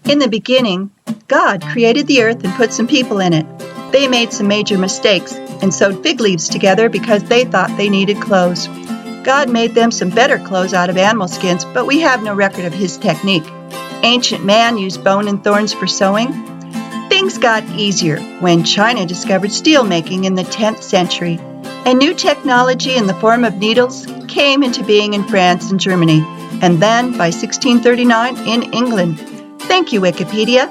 In the beginning, God created the earth and put some people in it. They made some major mistakes and sewed fig leaves together because they thought they needed clothes. God made them some better clothes out of animal skins, but we have no record of his technique. Ancient man used bone and thorns for sewing. Things got easier when China discovered steel making in the 10th century, and new technology in the form of needles came into being in France and Germany, and then by 1639 in England. Thank you, Wikipedia.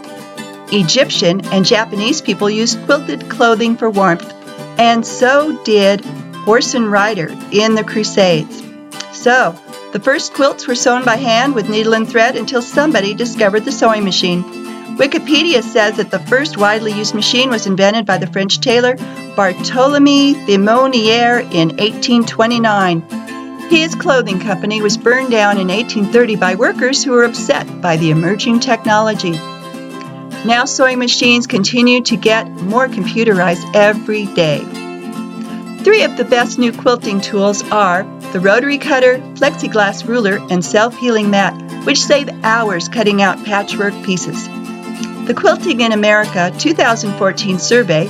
Egyptian and Japanese people used quilted clothing for warmth, and so did horse and rider in the Crusades. So, the first quilts were sewn by hand with needle and thread until somebody discovered the sewing machine. Wikipedia says that the first widely used machine was invented by the French tailor Barthélemy Thimonière in 1829. His clothing company was burned down in 1830 by workers who were upset by the emerging technology. Now sewing machines continue to get more computerized every day. 3 of the best new quilting tools are the rotary cutter, plexiglass ruler, and self-healing mat, which save hours cutting out patchwork pieces. The Quilting in America 2014 survey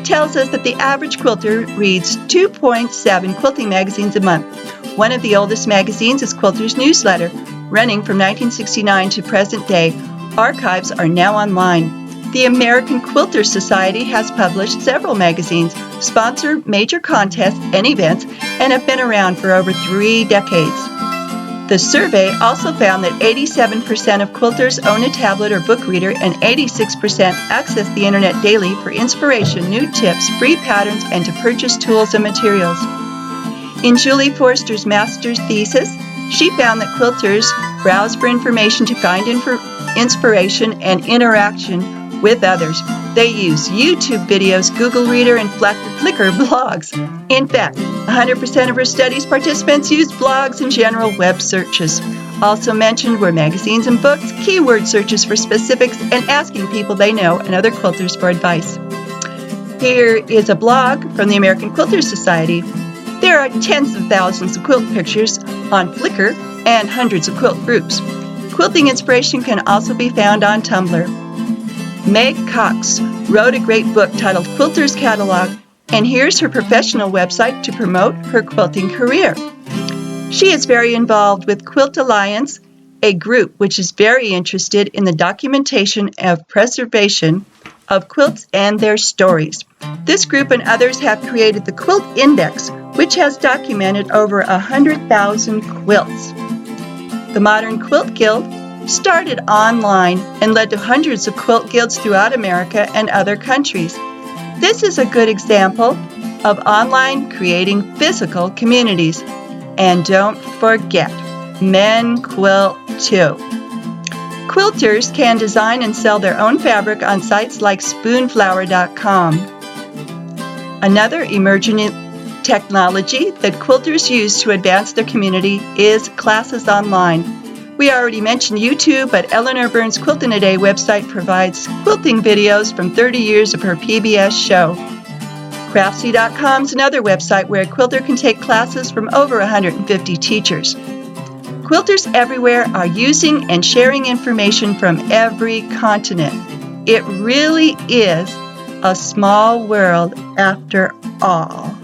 tells us that the average quilter reads 2.7 quilting magazines a month. One of the oldest magazines is Quilters newsletter, running from 1969 to present day. Archives are now online. The American Quilters Society has published several magazines, sponsor major contests and events, and have been around for over 3 decades. The survey also found that 87% of quilters own a tablet or book reader, and 86% access the internet daily for inspiration, new tips, free patterns, and to purchase tools and materials. In Julie Forster's master's thesis, she found that quilters browse for information to find inspiration and interaction with others. They use YouTube videos, Google Reader, and Flickr blogs. In fact, 100% of her studies participants used blogs and general web searches. Also mentioned were magazines and books, keyword searches for specifics, and asking people they know and other quilters for advice. Here is a blog from the American Quilters Society. There are tens of thousands of quilt pictures on Flickr and hundreds of quilt groups. Quilting inspiration can also be found on Tumblr. Meg Cox wrote a great book titled Quilter's Catalog, and here's her professional website to promote her quilting career. She is very involved with Quilt Alliance, a group which is very interested in the documentation of preservation of quilts and their stories. This group and others have created the Quilt Index, which has documented over 100,000 quilts. The Modern Quilt Guild started online and led to hundreds of quilt guilds throughout America and other countries. This is a good example of online creating physical communities. And don't forget, men quilt too. Quilters can design and sell their own fabric on sites like spoonflower.com. Another emerging technology that quilters use to advance their community is classes online. We already mentioned YouTube, but Eleanor Burns' Quilt in a Day website provides quilting videos from 30 years of her PBS show. Craftsy.com is another website where a quilter can take classes from over 150 teachers. Quilters everywhere are using and sharing information from every continent. It really is a small world after all.